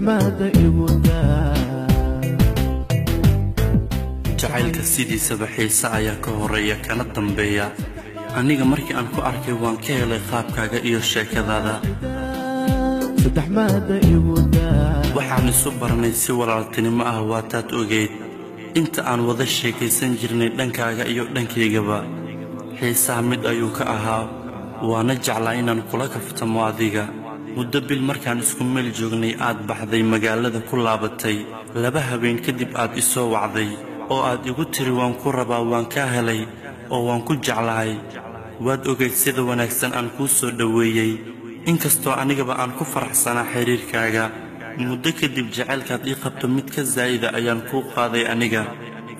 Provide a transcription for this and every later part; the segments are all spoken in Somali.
ماذا يودا jacaylka sidiisa xiisa ayaa ka horeeya kana dambeeya aniga markii aan ku arkay waan ka helay qaabkaaga iyo sheekadaada ماذا يودا waxaan isu baranay si walaaltinimo ah waataad ogeyd inta aan wada sheekaysan jirnay dhankaaga iyo dhankaygaba xiisaha mid ayuu ka ahaa waana jeclaa inaan kula kaftamo adiga muddo bil markaan isku meel joognay aad baxday magaalada ku laabatay 2 habeen kadib aad isoo wacday oo aad igu tiri waan ku rabaa waan ka helay oo waan ku jeclahay waad ogeyd sida wanaagsan aan ku soo dhaweeyay inkastoo anigaba aan ku faraxsanaa xiriirkaaga muddo kadib jacaylkaad ii qabto mid ka zaayida ayaan ku qaaday aniga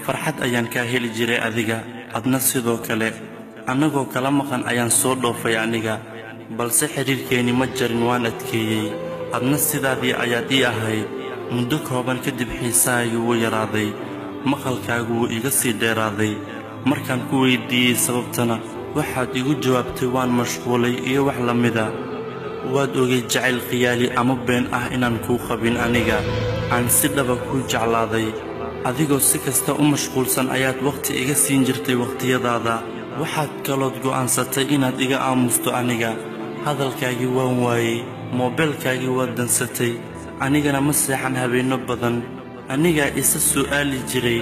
farxad ayaan ka heli jiray adiga adna sidoo kale anagoo kala maqan ayaan soo dhoofay aniga balse xiriirkeeni ma jarin waan adkeeyay adna sidaadii ayaad ii ahayd muddo kooban kadib xiisahaagu wuu yaraaday maqalkaagu wuu iga sii dheeraaday markaan ku weydiiyey sababtana waxaad igu jawaabtay waan mashquulay iyo wax la mida waad ogay jacayl khiyaali ama been ah inaan kuu qabin aniga aan si dhaba kuu jeclaaday adigoo si kasta u mashquulsan ayaad waqti iga siin jirtay waqtiyadaada waxaad kalood go'aansatay inaad iga aamusto aniga hadalkaagii waan waayey moobilkaagii waad dansatay anigana ma seexan habeenno badan anigaa isa su'aali jiray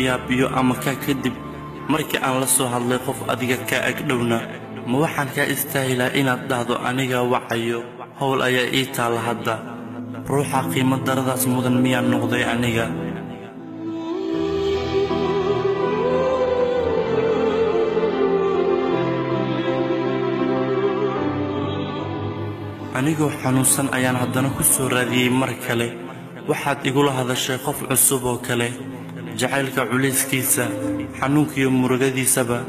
yaabiyo ama kaa kadib markii aan la soo hadlay qof adiga ka agdhowna ma waxaan ka istaahilaa inaad dhahdo aniga wacayo hawl ayaa ii taala hadda ruuxa qiimo daradaas mudan miyaan noqday aniga anigoo xanuunsan ayaan haddana ku soo raadiyey mar kale waxaad igula hadashay qof cusub oo kale jacaylka culayskiisa xanuunkiyo murugadiisaba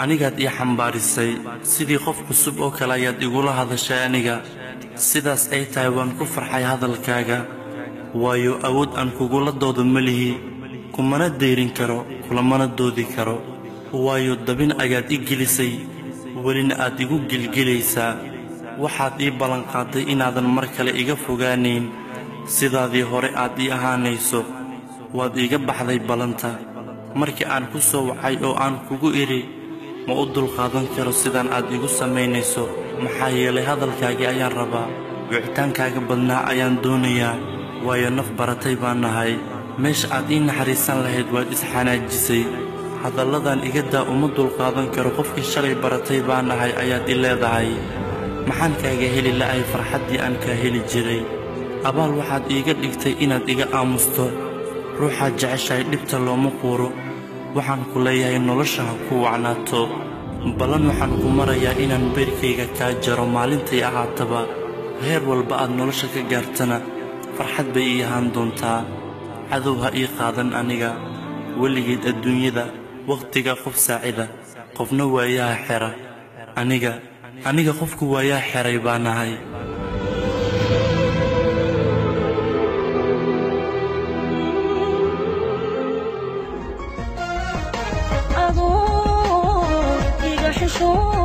anigaad ii xambaarisay sidii qof cusub oo kale ayaad igula hadashay aniga sidaas ay tahay waan ku farxay hadalkaaga waayo awood aan kugula doodo ma lihi kumana deyrin karo kulamana doodi karo waayo dabin ayaad ii gelisay welina aad igu gilgilaysaa waxaad ii ballanqaaday inaadan mar kale iga fogaanayn sidaadii hore aad ii ahaanayso waad iiga baxday ballanta markii aan ku soo wacay oo aan kugu idhi ma u dulqaadan karo sidaan aad igu samaynayso maxaa yeelay hadalkaagii ayaan rabaa wicitaankaaga badnaa ayaan doonayaa waayo naf baratay baan nahay meesha aad ii naxariisan lahayd waad isxanaajisay hadalladan iga daa uma dulqaadan karo qofkii shalay baratay baan nahay ayaad i leedahay maxaan kaaga heli la'ahay farxaddii aan kaa heli jiray abaal waxaad iiga dhigtay inaad iga aamusto ruuxaad jeceshahay dhibta looma quuro waxaan ku leeyahay nolosha ha ku wacnaato ballan waxaan ku marayaa inaan beerkayga kaa jaro maalintay ahaataba heer walba aad nolosha ka gaartana farxad bay ii ahaan doontaa cadow ha ii qaadan aniga weligeed adduunyada wakhtiga qof saacida qofna waayaha xera aniga qofku waayaa xeray baan ahay adoo iga xishoon